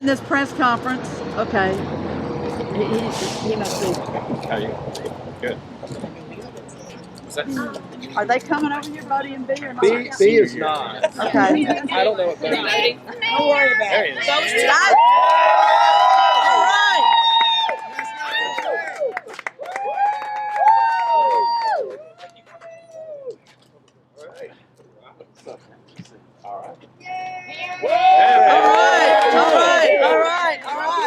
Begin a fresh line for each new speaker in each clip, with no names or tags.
In this press conference, okay, he must be.
How are you? Good. What's that?
Are they coming over here, Buddy and B, or not?
B is not.
Okay.
I don't know what Buddy is.
Don't worry about
There
it.
he is.
All right. All right.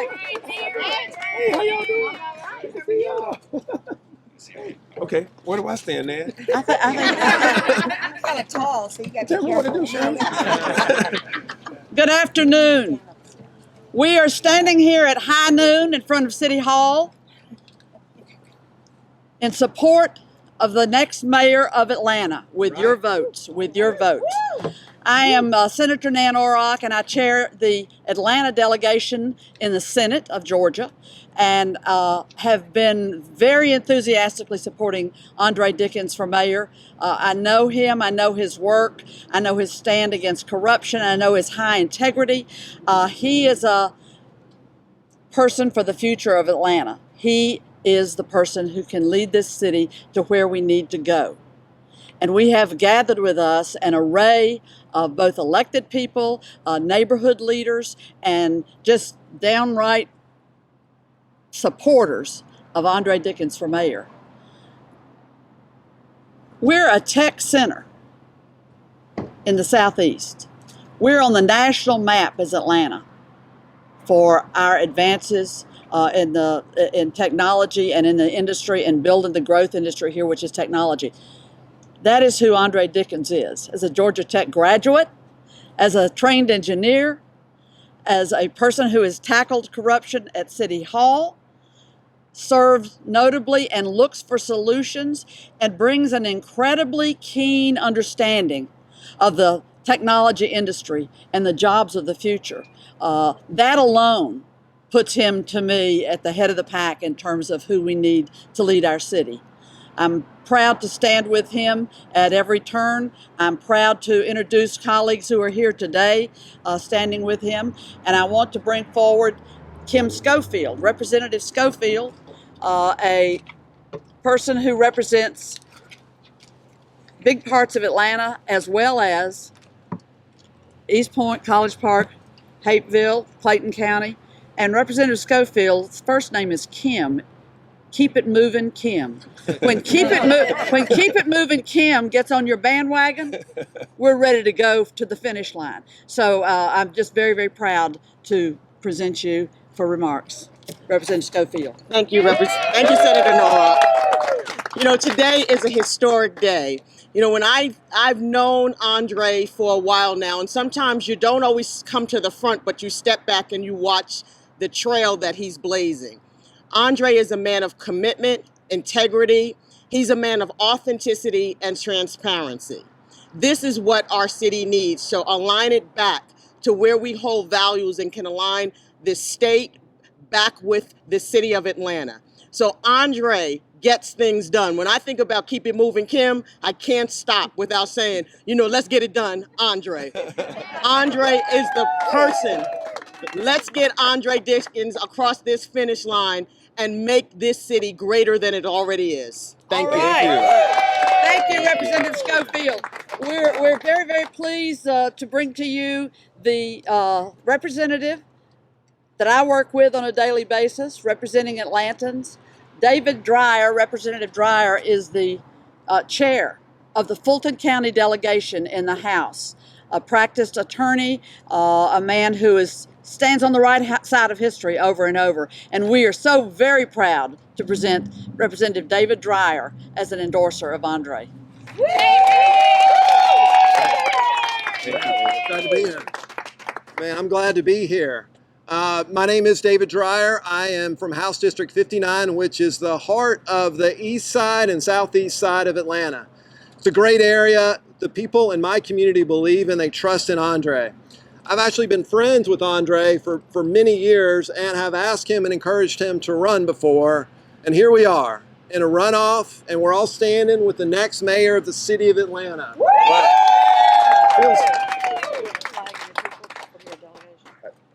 Okay, where do I stand, Nan?
I think
I'm kind of tall, so you got to
Tell
be
me what to
careful.
do, Shirley.
Good afternoon. We are standing here at high noon in front of City Hall in support of the next mayor of Atlanta with your votes, I am Senator Nan Orrock, and I chair the Atlanta delegation in the Senate of Georgia, and have been very enthusiastically supporting Andre Dickens for mayor. I know him, I know his work, I know his stand against corruption, I know his high integrity. He is a person for the future of Atlanta. He is the person who can lead this city to where we need to go. And we have gathered with us an array of both elected people, neighborhood leaders, and just downright supporters of Andre Dickens for mayor. We're a tech center in the Southeast. We're on the national map as Atlanta for our advances in technology and in the industry and building the growth industry here, which is technology. That is who Andre Dickens is, as a Georgia Tech graduate, as a trained engineer, as a person who has tackled corruption at City Hall, serves notably and looks for solutions, and brings an incredibly keen understanding of the technology industry and the jobs of the future. That alone puts him, to me, at the head of the pack in terms of who we need to lead our city. I'm proud to stand with him at every turn. I'm proud to introduce colleagues who are here today standing with him. And I want to bring forward Kim Schofield, Representative Schofield, a person who represents big parts of Atlanta as well as East Point, College Park, Hapeville, Clayton County. And Representative Schofield's first name is Kim. Keep it moving, Kim. When Keep It Moving Kim gets on your bandwagon, we're ready to go to the finish line. So I'm just very, very proud to present you for remarks. Representative Schofield.
Thank you, Senator Nora. You know, today is a historic day. You know, when I've known Andre for a while now, and sometimes you don't always come to the front, but you step back and you watch the trail that he's blazing. Andre is a man of commitment, integrity. He's a man of authenticity and transparency. This is what our city needs. So align it back to where we hold values and can align this state back with the city of Atlanta. So Andre gets things done. When I think about Keep It Moving Kim, I can't stop without saying, you know, let's get it done, Andre. Andre is the person. Let's get Andre Dickens across this finish line and make this city greater than it already is. Thank you.
Thank you, Representative Schofield. We're very, very pleased to bring to you the representative that I work with on a daily basis, representing Atlantans. David Dreyer, Representative Dreyer, is the chair of the Fulton County delegation in the House, a practiced attorney, a man who stands on the right side of history over and over. And we are so very proud to present Representative David Dreyer as an endorser of Andre.
Glad to be here. Man, I'm glad to be here. My name is David Dreyer. I am from House District 59, which is the heart of the east side and southeast side of Atlanta. It's a great area. The people in my community believe and they trust in Andre. I've actually been friends with Andre for many years and have asked him and encouraged him to run before. And here we are in a runoff, and we're all standing with the next mayor of the city of Atlanta.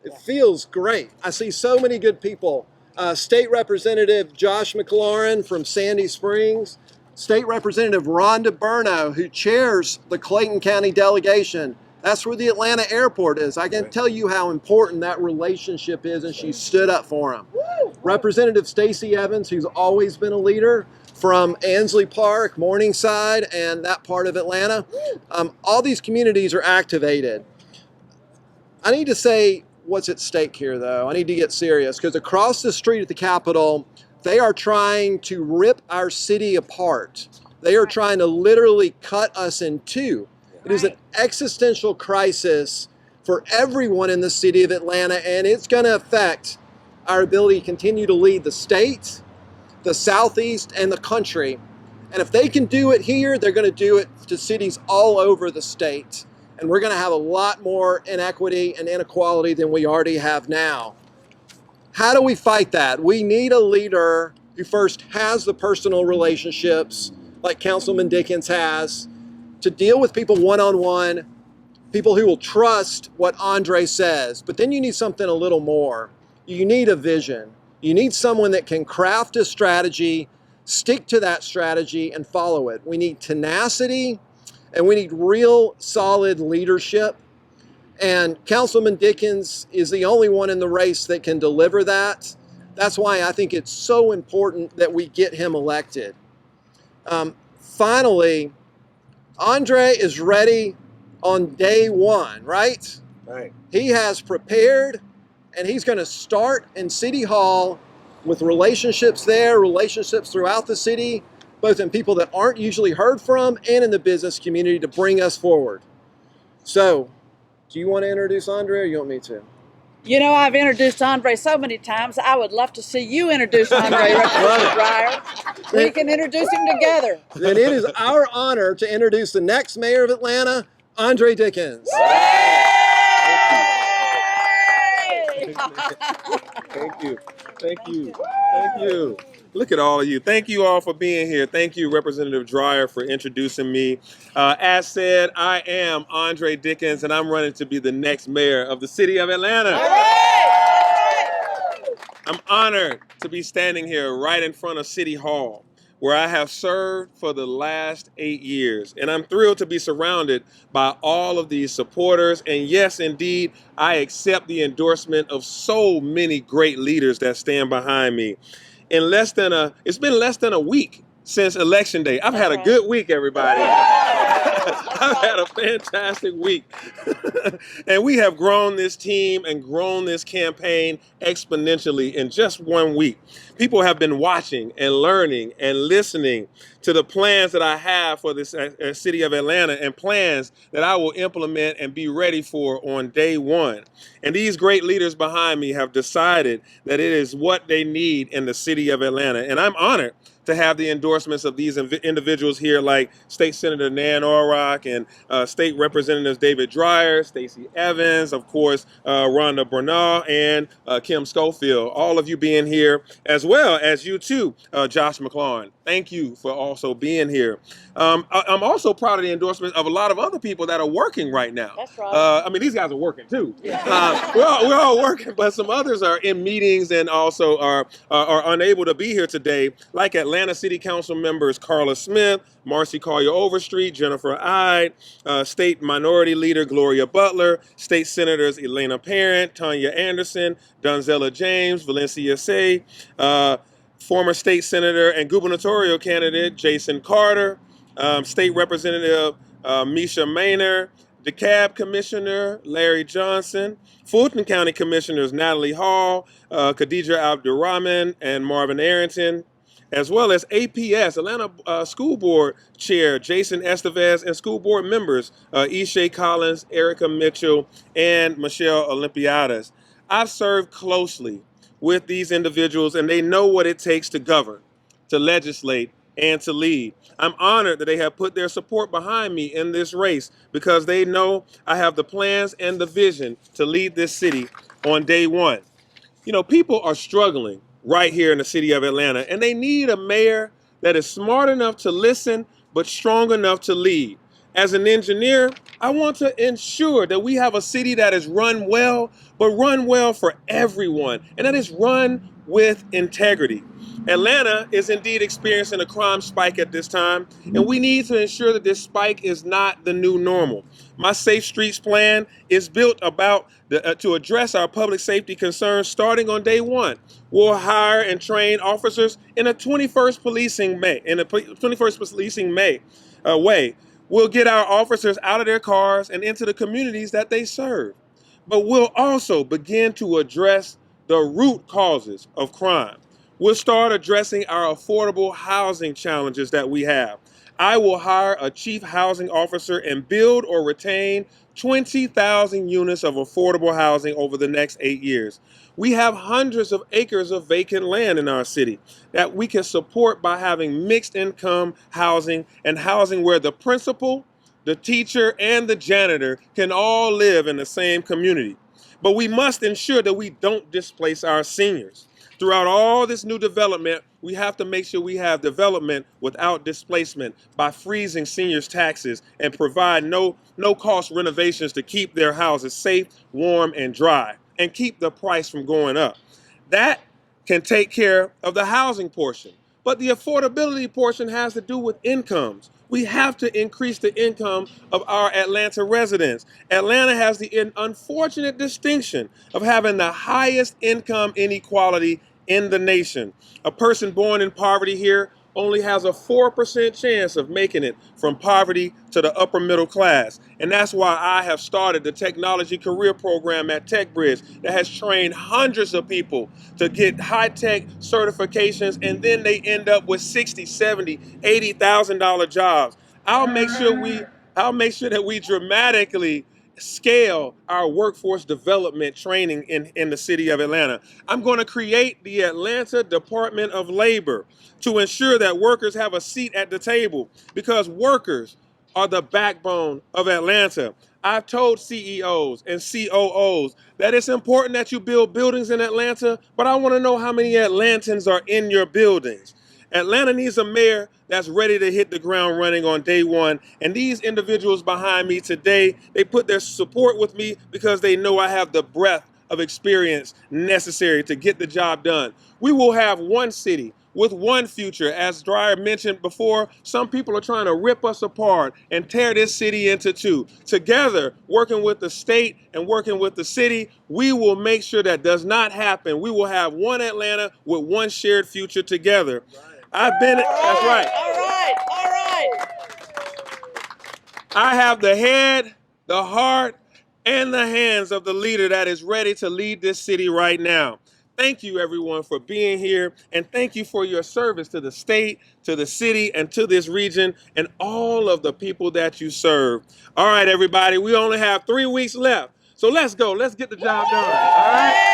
It feels great. I see so many good people. State Representative Josh McLaurin from Sandy Springs, State Representative Rhonda Burno, who chairs the Clayton County delegation. That's where the Atlanta airport is. I can tell you how important that relationship is, and she stood up for him. Representative Stacey Evans, who's always been a leader from Ansley Park, Morningside, and that part of Atlanta. All these communities are activated. I need to say what's at stake here, though. I need to get serious, because across the street at the Capitol, they are trying to rip our city apart. They are trying to literally cut us in two. It is an existential crisis for everyone in the city of Atlanta, and it's going to affect our ability to continue to lead the state, the Southeast, and the country. And if they can do it here, they're going to do it to cities all over the state. And we're going to have a lot more inequity and inequality than we already have now. How do we fight that? We need a leader who first has the personal relationships, like Councilman Dickens has, to deal with people one-on-one, people who will trust what Andre says. But then you need something a little more. You need a vision. You need someone that can craft a strategy, stick to that strategy, and follow it. We need tenacity, and we need real solid leadership. And Councilman Dickens is the only one in the race that can deliver that. That's why I think it's so important that we get him elected. Finally, Andre is ready on day one, right?
Right.
He has prepared, and he's going to start in City Hall with relationships there, relationships throughout the city, both in people that aren't usually heard from and in the business community, to bring us forward. So, do you want to introduce Andre, or you want me to?
You know, I've introduced Andre so many times. I would love to see you introduce Andre, Representative Dreyer. We can introduce him together.
Then it is our honor to introduce the next mayor of Atlanta, Andre Dickens.
Thank you. Thank you. Thank you. Look at all of you. Thank you all for being here. Thank you, Representative Dreyer, for introducing me. As said, I am Andre Dickens, and I'm running to be the next mayor of the city of Atlanta. I'm honored to be standing here right in front of City Hall, where I have served for the last 8 years. And I'm thrilled to be surrounded by all of these supporters. And yes, indeed, I accept the endorsement of so many great leaders that stand behind me. It's been less than a week since Election Day. I've had a good week, everybody. I've had a fantastic week. And we have grown this team and grown this campaign exponentially in just 1 week. People have been watching and learning and listening to the plans that I have for this city of Atlanta, and plans that I will implement and be ready for on day one. And these great leaders behind me have decided that it is what they need in the city of Atlanta. And I'm honored to have the endorsements of these individuals here, like State Senator Nan Orrock and State Representatives David Dreyer, Stacey Evans, of course, Rhonda Bernal, and Kim Schofield. All of you being here, as well as you too, Josh McLaurin. Thank you for also being here. I'm also proud of the endorsement of a lot of other people that are working right now.
That's right.
I mean, these guys are working too. We're all working, but some others are in meetings and also are unable to be here today, like Atlanta City Council members Carla Smith, Marcy Collier Overstreet, Jennifer Ide, State Minority Leader Gloria Butler, State Senators Elena Parent, Tanya Anderson, Donzella James, Valencia Say, former State Senator and gubernatorial candidate Jason Carter, State Representative Misha Maynor, DeKalb Commissioner Larry Johnson, Fulton County Commissioners Natalie Hall, Khadija Abdurrahman, and Marvin Arrington, as well as APS, Atlanta School Board Chair Jason Estevez, and school board members Ishay Collins, Erica Mitchell, and Michelle Olympiadas. I've served closely with these individuals, and they know what it takes to govern, to legislate, and to lead. I'm honored that they have put their support behind me in this race, because they know I have the plans and the vision to lead this city on day one. You know, people are struggling right here in the city of Atlanta, and they need a mayor that is smart enough to listen, but strong enough to lead. As an engineer, I want to ensure that we have a city that is run well, but run well for everyone, and that is run with integrity. Atlanta is indeed experiencing a crime spike at this time, and we need to ensure that this spike is not the new normal. My Safe Streets plan is built to address our public safety concerns starting on day one. We'll hire and train officers in a 21st policing way. We'll get our officers out of their cars and into the communities that they serve. But we'll also begin to address the root causes of crime. We'll start addressing our affordable housing challenges that we have. I will hire a chief housing officer and build or retain 20,000 units of affordable housing over the next 8 years. We have hundreds of acres of vacant land in our city that we can support by having mixed income housing and housing where the principal, the teacher, and the janitor can all live in the same community. But we must ensure that we don't displace our seniors. Throughout all this new development, we have to make sure we have development without displacement by freezing seniors' taxes and provide no-cost renovations to keep their houses safe, warm, and dry, and keep the price from going up. That can take care of the housing portion. But the affordability portion has to do with incomes. We have to increase the income of our Atlanta residents. Atlanta has the unfortunate distinction of having the highest income inequality in the nation. A person born in poverty here only has a 4% chance of making it from poverty to the upper middle class. And that's why I have started the technology career program at TechBridge that has trained hundreds of people to get high-tech certifications, and then they end up with $60,000, $70,000, $80,000 jobs. I'll make sure that we dramatically scale our workforce development training in the city of Atlanta. I'm going to create the Atlanta Department of Labor to ensure that workers have a seat at the table, because workers are the backbone of Atlanta. I've told CEOs and COOs that it's important that you build buildings in Atlanta, but I want to know how many Atlantans are in your buildings. Atlanta needs a mayor that's ready to hit the ground running on day one. And these individuals behind me today, they put their support with me because they know I have the breadth of experience necessary to get the job done. We will have one city with one future. As Dreyer mentioned before, some people are trying to rip us apart and tear this city into two. Together, working with the state and working with the city, we will make sure that does not happen. We will have one Atlanta with one shared future together. That's right.
All right.
I have the head, the heart, and the hands of the leader that is ready to lead this city right now. Thank you, everyone, for being here, and thank you for your service to the state, to the city, and to this region, and all of the people that you serve. All right, everybody, we only have 3 weeks left, so let's go. Let's get the job done. All right?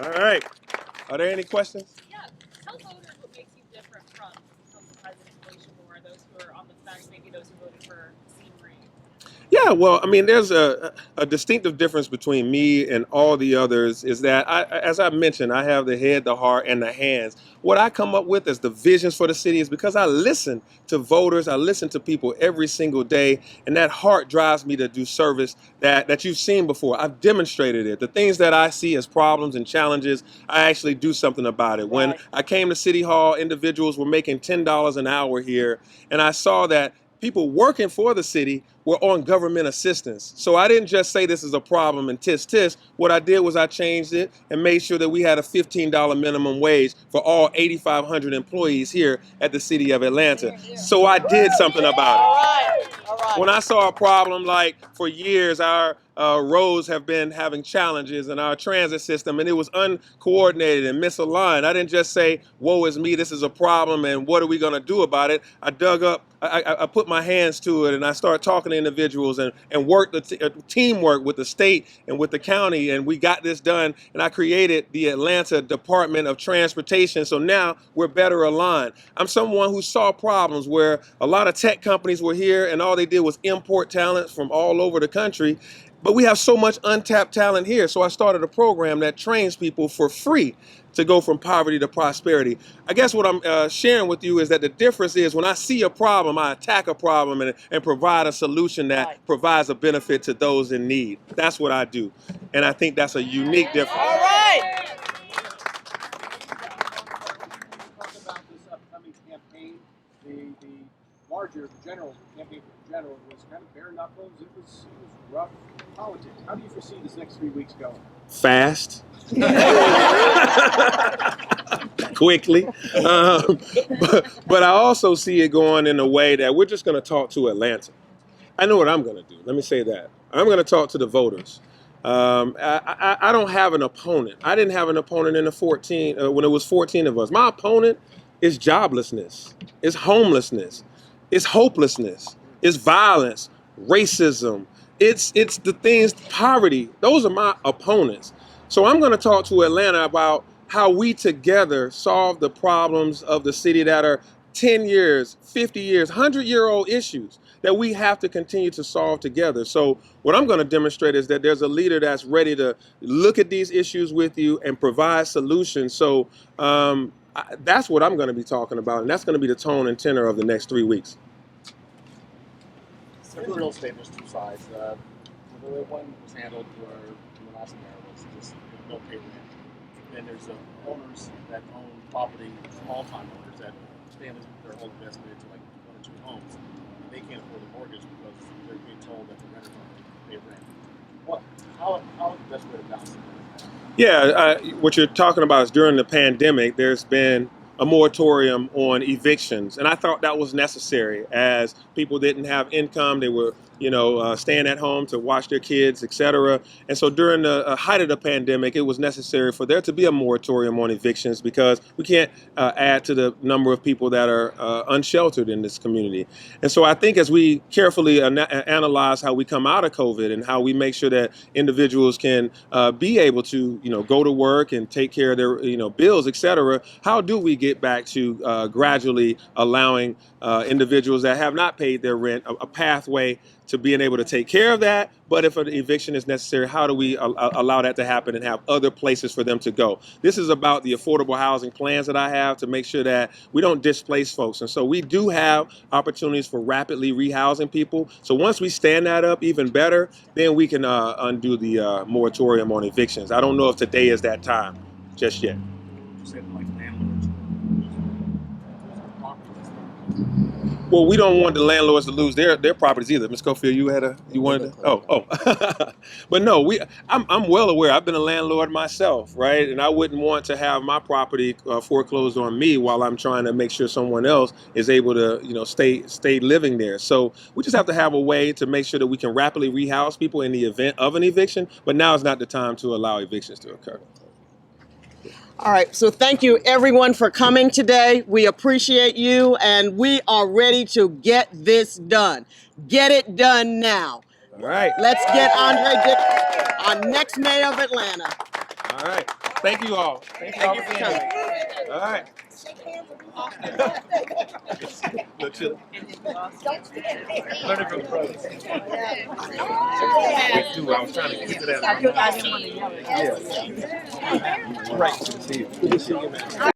All right. Are there any questions?
Yeah. Tell voters what makes you different from President Glacier or those who are on the fence, maybe those who voted for Scenery.
Yeah, well, I mean, there's a distinctive difference between me and all the others is that, as I mentioned, I have the head, the heart, and the hands. What I come up with as the visions for the city is because I listen to voters, I listen to people every single day, and that heart drives me to do service that you've seen before. I've demonstrated it. The things that I see as problems and challenges, I actually do something about it. When I came to City Hall, individuals were making $10 an hour here, and I saw that people working for the city were on government assistance. So I didn't just say this is a problem and tisk. What I did was I changed it and made sure that we had a $15 minimum wage for all 8,500 employees here at the city of Atlanta. So I did something about it.
All right.
When I saw a problem like for years our roads have been having challenges in our transit system, and it was uncoordinated and misaligned. I didn't just say, woe is me, this is a problem, and what are we gonna do about it? I dug up, I put my hands to it, and I started talking to individuals and worked teamwork with the state and with the county, and we got this done, and I created the Atlanta Department of Transportation, so now we're better aligned. I'm someone who saw problems where a lot of tech companies were here, and all they did was import talent from all over the country. But we have so much untapped talent here. So I started a program that trains people for free to go from poverty to prosperity. I guess what I'm sharing with you is that the difference is when I see a problem, I attack a problem and provide a solution that provides a benefit to those in need. That's what I do. And I think that's a unique difference.
All right.
Talk about this upcoming campaign. The larger, the campaign for the general was kind of bare knuckles. It was rough politics. How do you foresee this next 3 weeks going?
Fast. Quickly. But I also see it going in a way that we're just going to talk to Atlanta. I know what I'm going to do. Let me say that. I'm going to talk to the voters. I don't have an opponent. I didn't have an opponent in the 14 when it was 14 of us. My opponent is joblessness, is homelessness, is hopelessness, is violence, racism. It's the things, poverty. Those are my opponents. So I'm going to talk to Atlanta about how we together solve the problems of the city that are 10 years, 50 years, 100-year-old issues that we have to continue to solve together. So what I'm going to demonstrate is that there's a leader that's ready to look at these issues with you and provide solutions. So that's what I'm going to be talking about, and that's going to be the tone and tenor of the next 3 weeks.
Real estate, there's two sides. The one was handled where in the last mayor was just no pay rent. Then there's the owners that own property, small-time owners that families put their whole investment into like 1 or 2 homes. And they can't afford the mortgage because they're being told that the renters aren't pay rent. How is the best way to balance it?
Yeah, what you're talking about is during the pandemic, there's been a moratorium on evictions, and I thought that was necessary as people didn't have income. They were, staying at home to watch their kids, etc. And so during the height of the pandemic, it was necessary for there to be a moratorium on evictions because we can't add to the number of people that are unsheltered in this community. And so I think as we carefully analyze how we come out of COVID and how we make sure that individuals can be able to, go to work and take care of their, bills, etc., how do we get back to gradually allowing individuals that have not paid their rent a pathway to being able to take care of that? But if an eviction is necessary, how do we allow that to happen and have other places for them to go? This is about the affordable housing plans that I have to make sure that we don't displace folks. And so we do have opportunities for rapidly rehousing people. So once we stand that up even better, then we can undo the moratorium on evictions. I don't know if today is that time just yet.
You said like landlords.
Well, we don't want the landlords to lose their properties either. Ms. Cofield, you wanted to? But no, I'm well aware. I've been a landlord myself, right? And I wouldn't want to have my property foreclosed on me while I'm trying to make sure someone else is able to, stay living there. So we just have to have a way to make sure that we can rapidly rehouse people in the event of an eviction. But now is not the time to allow evictions to occur.
All right, so thank you everyone for coming today. We appreciate you, and we are ready to get this done. Get it done now.
All right.
Let's get Andre Dickens, our next mayor of Atlanta.
All right. Thank you all. Thank you all for coming. All right. Look, chill.
Learning from the pros.
I was trying to get to that.
I didn't want to yell.
Yeah. Right. Good to see you. Good to see you, man.